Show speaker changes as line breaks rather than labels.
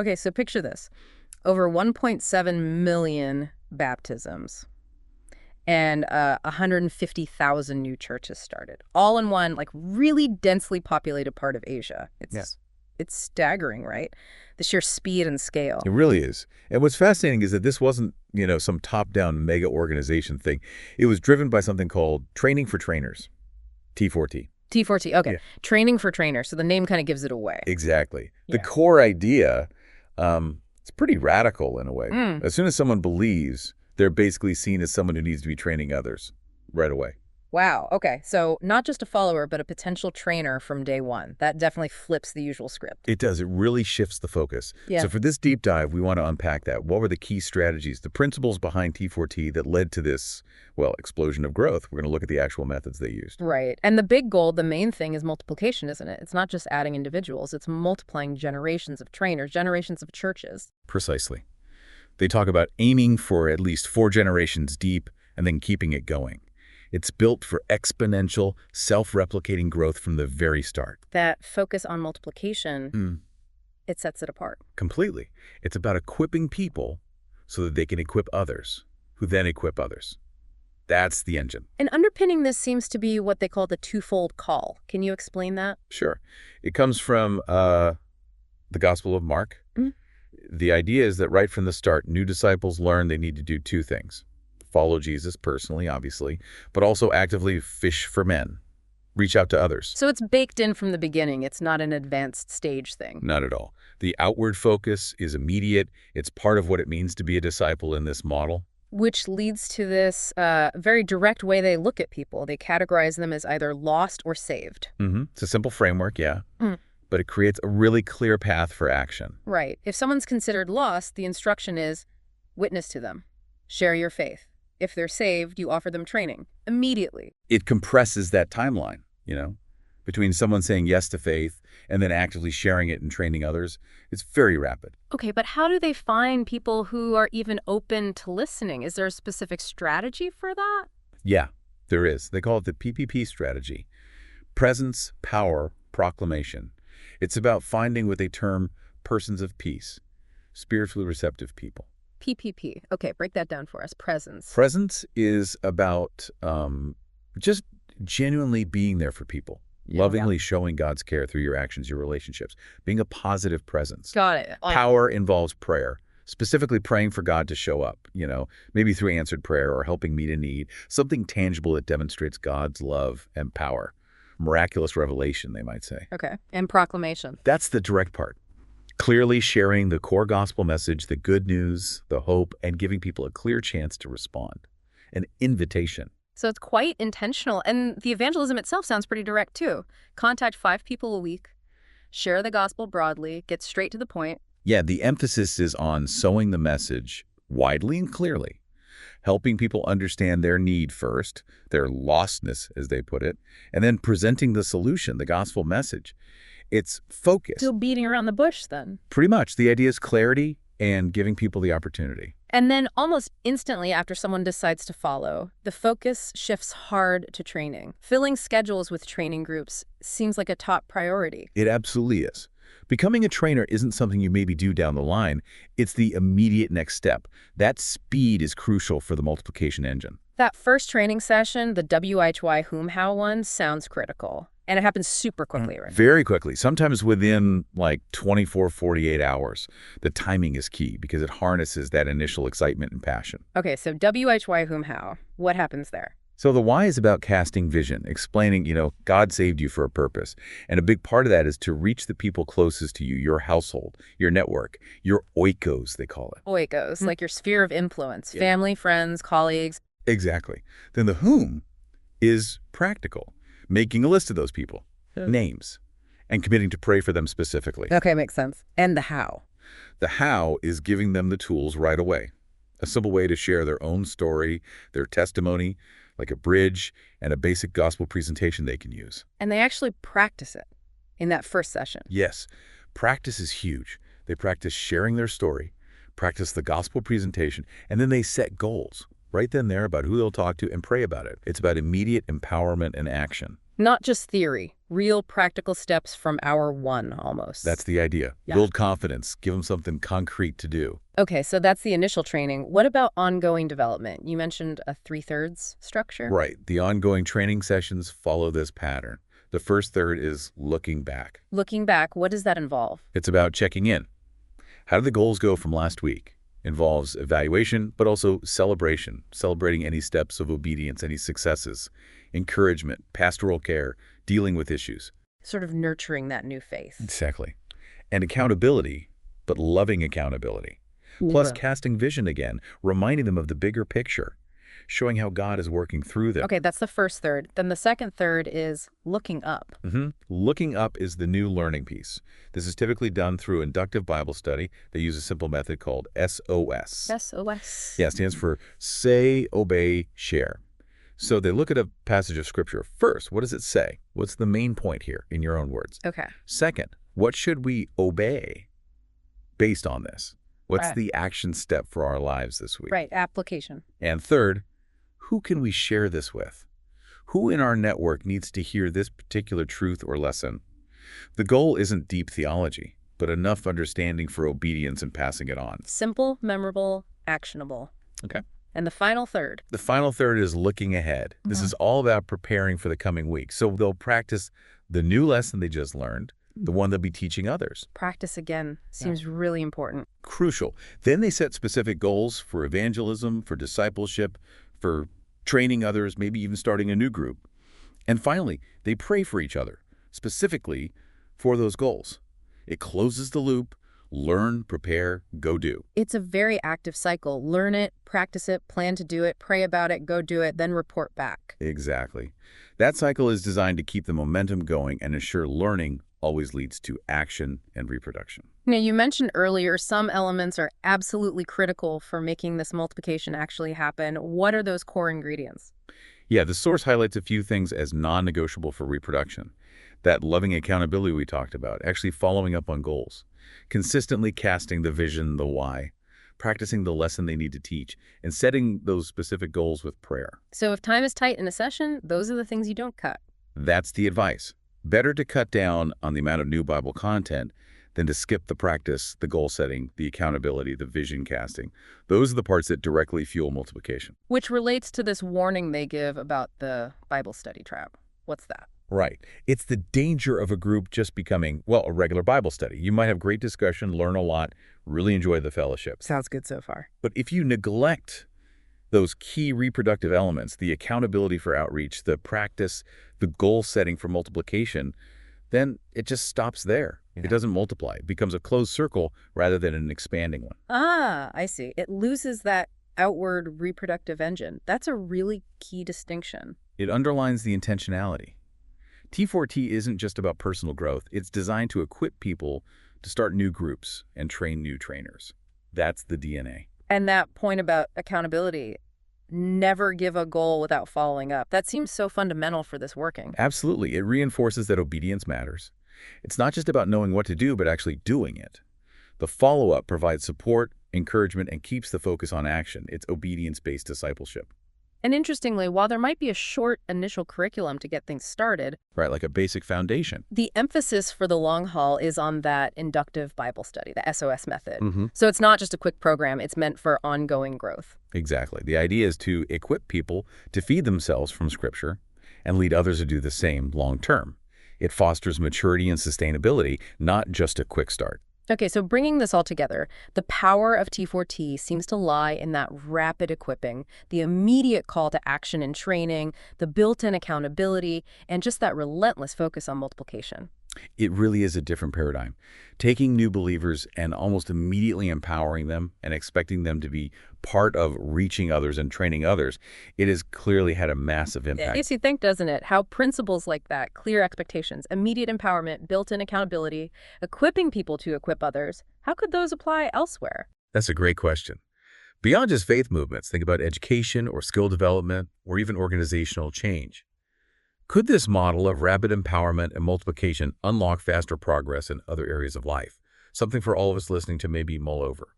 Okay, so picture this. Over 1.7 million baptisms and 150,000 new churches started, all in one, like, really densely populated part of Asia.
Yeah.
It's staggering, right? The sheer speed and scale.
It really is. And what's fascinating is that this wasn't, some top-down mega organization thing. It was driven by something called Training for Trainers, T4T.
T4T, okay.
Yeah.
Training for trainers, so the name kind of gives it away.
Exactly. The
Yeah.
core idea, it's pretty radical in a way.
Mm.
As soon as someone believes, they're basically seen as someone who needs to be training others right away.
Wow, okay. So not just a follower, but a potential trainer from day one. That definitely flips the usual script.
It does. It really shifts the focus.
Yeah.
So for this deep dive, we want to unpack that. What were the key strategies, the principles behind T4T that led to this, explosion of growth? We're going to look at the actual methods they used.
Right. And the big goal, the main thing is multiplication, isn't it? It's not just adding individuals. It's multiplying generations of trainers, generations of churches.
Precisely. They talk about aiming for at least 4 generations deep and then keeping it going. It's built for exponential, self-replicating growth from the very start.
That focus on multiplication, it sets it apart.
Completely. It's about equipping people so that they can equip others, who then equip others. That's the engine.
And underpinning this seems to be what they call the twofold call. Can you explain that?
Sure. It comes from the Gospel of Mark.
Mhm.
The idea is that right from the start, new disciples learn they need to do 2 things. Follow Jesus personally, obviously, but also actively fish for men. Reach out to others.
So it's baked in from the beginning. It's not an advanced stage thing.
Not at all. The outward focus is immediate. It's part of what it means to be a disciple in this model.
Which leads to this very direct way they look at people. They categorize them as either lost or saved.
It's a simple framework, yeah.
Mm.
But it creates a really clear path for action.
Right. If someone's considered lost, the instruction is witness to them. Share your faith. If they're saved, you offer them training immediately.
It compresses that timeline, between someone saying yes to faith and then actively sharing it and training others. It's very rapid.
Okay, but how do they find people who are even open to listening? Is there a specific strategy for that?
Yeah, there is. They call it the PPP strategy. Presence, power, proclamation. It's about finding what they term persons of peace, spiritually receptive people.
PPP. Okay, break that down for us. Presence.
Presence is about just genuinely being there for people, lovingly showing God's care through your actions, your relationships, being a positive presence.
Got it.
Power involves prayer, specifically praying for God to show up, maybe through answered prayer or helping meet a need, something tangible that demonstrates God's love and power. Miraculous revelation, they might say.
Okay. And proclamation.
That's the direct part. Clearly sharing the core gospel message, the good news, the hope, and giving people a clear chance to respond. An invitation.
So it's quite intentional. And the evangelism itself sounds pretty direct, too. Contact 5 people a week, share the gospel broadly, get straight to the point.
Yeah, the emphasis is on sowing the message widely and clearly, helping people understand their need first, their lostness, as they put it, and then presenting the solution, the gospel message. It's focused.
Still beating around the bush, then.
Pretty much. The idea is clarity and giving people the opportunity.
And then almost instantly after someone decides to follow, the focus shifts hard to training. Filling schedules with training groups seems like a top priority.
It absolutely is. Becoming a trainer isn't something you maybe do down the line. It's the immediate next step. That speed is crucial for the multiplication engine.
That first training session, the WHY whom how one, sounds critical. And it happens super quickly, right?
Very quickly, sometimes within 24, 48 hours. The timing is key because it harnesses that initial excitement and passion.
Okay, so WHY whom how. What happens there?
So the why is about casting vision, explaining, God saved you for a purpose. And a big part of that is to reach the people closest to you, your household, your network, your oikos, they call it.
Oikos, like your sphere of influence, family, friends, colleagues.
Exactly. Then the whom is practical, making a list of those people, names, and committing to pray for them specifically.
Okay, makes sense. And the how.
The how is giving them the tools right away. A simple way to share their own story, their testimony, like a bridge and a basic gospel presentation they can use.
And they actually practice it in that first session.
Yes, practice is huge. They practice sharing their story, practice the gospel presentation, and then they set goals right then there about who they'll talk to and pray about it. It's about immediate empowerment and action.
Not just theory, real practical steps from hour one almost.
That's the idea.
Yeah.
Build confidence. Give them something concrete to do.
Okay, so that's the initial training. What about ongoing development? You mentioned a 3/3 structure.
Right. The ongoing training sessions follow this pattern. The first third is looking back.
Looking back, what does that involve?
It's about checking in. How did the goals go from last week? Involves evaluation, but also celebration, celebrating any steps of obedience, any successes, encouragement, pastoral care, dealing with issues.
Sort of nurturing that new faith.
Exactly. And accountability, but loving accountability. Plus
Yeah.
casting vision again, reminding them of the bigger picture, showing how God is working through them.
Okay, that's the first third. Then the second third is looking up.
Looking up is the new learning piece. This is typically done through inductive Bible study. They use a simple method called SOS.
SOS.
Yeah, it stands for say, obey, share. So they look at a passage of Scripture. First, what does it say? What's the main point here, in your own words?
Okay.
Second, what should we obey based on this? What's
Right.
the action step for our lives this week?
Right, application.
And third, who can we share this with? Who in our network needs to hear this particular truth or lesson? The goal isn't deep theology, but enough understanding for obedience and passing it on.
Simple, memorable, actionable.
Okay.
And the final third.
The final third is looking ahead. This is all about preparing for the coming week. So they'll practice the new lesson they just learned, the one they'll be teaching others.
Practice again seems really important.
Crucial. Then they set specific goals for evangelism, for discipleship, for training others, maybe even starting a new group. And finally, they pray for each other, specifically for those goals. It closes the loop. Learn, prepare, go do.
It's a very active cycle. Learn it, practice it, plan to do it, pray about it, go do it, then report back.
Exactly. That cycle is designed to keep the momentum going and ensure learning always leads to action and reproduction.
Now, you mentioned earlier some elements are absolutely critical for making this multiplication actually happen. What are those core ingredients?
Yeah, the source highlights a few things as non-negotiable for reproduction. That loving accountability we talked about, actually following up on goals, consistently casting the vision, the why, practicing the lesson they need to teach, and setting those specific goals with prayer.
So if time is tight in a session, those are the things you don't cut.
That's the advice. Better to cut down on the amount of new Bible content than to skip the practice, the goal setting, the accountability, the vision casting. Those are the parts that directly fuel multiplication.
Which relates to this warning they give about the Bible study trap. What's that?
Right. It's the danger of a group just becoming, well, a regular Bible study. You might have great discussion, learn a lot, really enjoy the fellowship.
Sounds good so far.
But if you neglect those key reproductive elements, the accountability for outreach, the practice, the goal setting for multiplication, then it just stops there.
Yeah.
It doesn't multiply. It becomes a closed circle rather than an expanding one.
Ah, I see. It loses that outward reproductive engine. That's a really key distinction.
It underlines the intentionality. T4T isn't just about personal growth. It's designed to equip people to start new groups and train new trainers. That's the DNA.
And that point about accountability, never give a goal without following up. That seems so fundamental for this working.
Absolutely. It reinforces that obedience matters. It's not just about knowing what to do, but actually doing it. The follow-up provides support, encouragement, and keeps the focus on action. It's obedience-based discipleship.
And interestingly, while there might be a short initial curriculum to get things started,
Right, like a basic foundation.
the emphasis for the long haul is on that inductive Bible study, the SOS method.
Mm-hmm.
So it's not just a quick program, it's meant for ongoing growth.
Exactly. The idea is to equip people to feed themselves from Scripture and lead others to do the same long-term. It fosters maturity and sustainability, not just a quick start.
Okay, so bringing this all together, the power of T4T seems to lie in that rapid equipping, the immediate call to action and training, the built-in accountability, and just that relentless focus on multiplication.
It really is a different paradigm. Taking new believers and almost immediately empowering them and expecting them to be part of reaching others and training others, it has clearly had a massive impact.
It makes you think, doesn't it, how principles like that, clear expectations, immediate empowerment, built-in accountability, equipping people to equip others, how could those apply elsewhere?
That's a great question. Beyond just faith movements, think about education or skill development or even organizational change. Could this model of rapid empowerment and multiplication unlock faster progress in other areas of life? Something for all of us listening to maybe mull over.